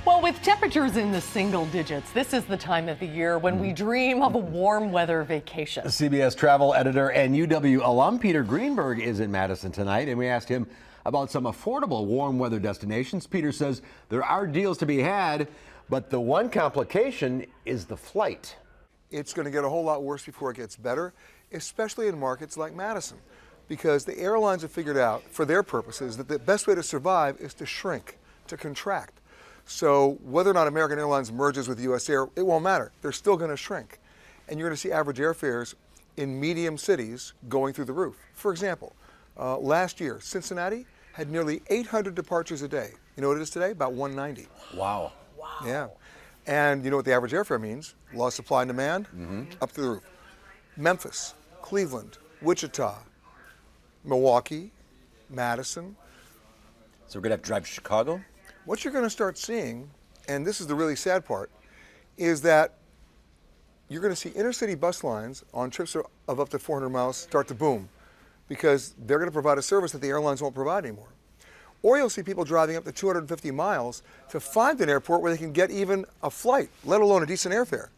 Well, with temperatures in the single digits, this is the time of the year when we dream of a warm weather vacation. CBS travel editor and UW alum Peter Greenberg is in Madison tonight, and we asked him about some affordable warm weather destinations. Peter says there are deals to be had, but the one complication is the flight. It's going to get a whole lot worse before it gets better, especially in markets like Madison, because the airlines have figured out, for their purposes, that the best way to survive is to shrink, to contract. So whether or not American Airlines merges with US Air, it won't matter. They're still going to shrink. And you're going to see average airfares in medium cities going through the roof. For example, last year, Cincinnati had nearly 800 departures a day. You know what it is today? About 190. Wow. Yeah. And you know what the average airfare means? Law of supply and demand, up through the roof. Memphis, Cleveland, Wichita, Milwaukee, Madison. So we're going to have to drive to Chicago? What you're going to start seeing, and this is the really sad part, is that you're going to see intercity bus lines on trips of up to 400 miles start to boom because they're going to provide a service that the airlines won't provide anymore. Or you'll see people driving up to 250 miles to find an airport where they can get even a flight, let alone a decent airfare.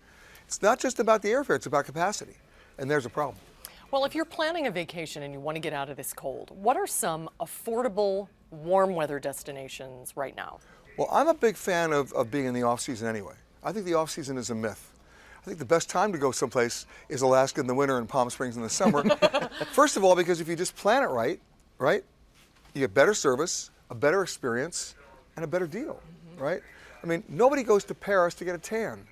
It's not just about the airfare, it's about capacity. And there's a problem. Well, if you're planning a vacation and you want to get out of this cold, what are some affordable warm weather destinations right now? Well, I'm a big fan of being in the off-season anyway. I think the off-season is a myth. I think the best time to go someplace is Alaska in the winter and Palm Springs in the summer. First of all, because if you just plan it right, you get better service, a better experience, and a better deal, right? I mean, nobody goes to Paris to get a tan.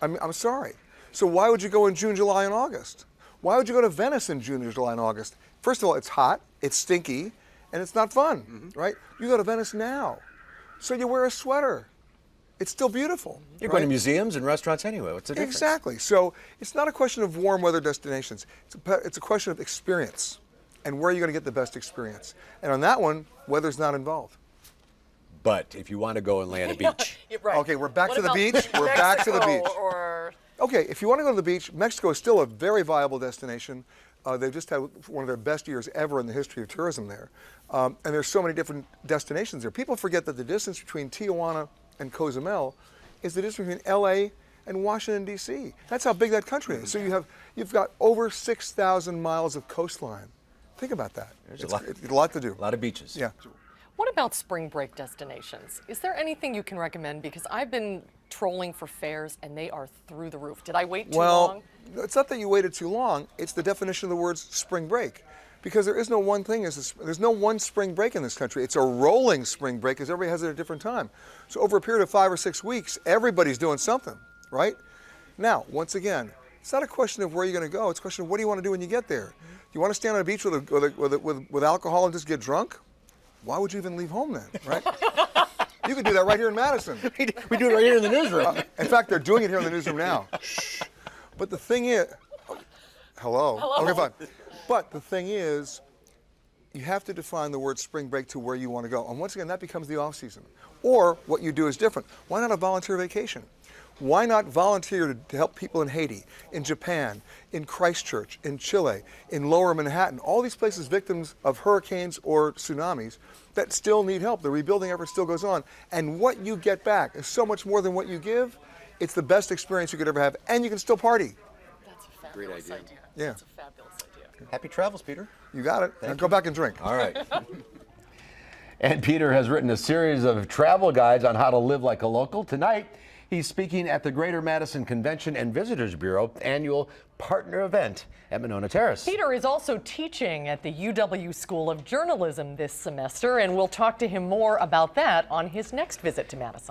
I'm sorry. So why would you go in June, July, and August? Why would you go to Venice in June, July, and August? First of all, it's hot, it's stinky, and it's not fun, right? You go to Venice now, so you wear a sweater. It's still beautiful. You're going to museums and restaurants anyway. What's the difference? Exactly. So it's not a question of warm weather destinations. It's a question of experience and where you're going to get the best experience. And on that one, weather's not involved. But if you want to go and lay on a beach. Right. Okay, we're back to the beach. We're back to the beach. Okay, if you want to go to the beach, Mexico is still a very viable destination. They've just had one of their best years ever in the history of tourism there. And there's so many different destinations there. People forget that the distance between Tijuana and Cozumel is the distance between LA and Washington, D.C. That's how big that country is. So you've got over 6,000 miles of coastline. Think about that. It's a lot to do. A lot of beaches. Yeah. What about spring break destinations? Is there anything you can recommend? Because I've been trolling for fares and they are through the roof. Did I wait too long? Well, it's not that you waited too long. It's the definition of the words spring break. Because there is no one thing, there's no one spring break in this country. It's a rolling spring break because everybody has it at a different time. So over a period of 5 or 6 weeks, everybody's doing something, right? Now, once again, it's not a question of where you're going to go. It's a question of what do you want to do when you get there. You want to stand on a beach with alcohol and just get drunk? Why would you even leave home then, right? You could do that right here in Madison. We do it right here in the newsroom. In fact, they're doing it here in the newsroom now. Shh. But the thing is, hello. Okay, fine. But the thing is, you have to define the word spring break to where you want to go. And once again, that becomes the off season. Or what you do is different. Why not a volunteer vacation? Why not volunteer to help people in Haiti, in Japan, in Christchurch, in Chile, in Lower Manhattan, all these places victims of hurricanes or tsunamis that still need help. The rebuilding effort still goes on. And what you get back is so much more than what you give. It's the best experience you could ever have, and you can still party. That's a fabulous idea. Yeah. That's a fabulous idea. Happy travels, Peter. You got it. Now go back and drink. All right. And Peter has written a series of travel guides on how to live like a local. Tonight, he's speaking at the Greater Madison Convention and Visitors Bureau annual partner event at Monona Terrace. Peter is also teaching at the UW School of Journalism this semester, and we'll talk to him more about that on his next visit to Madison.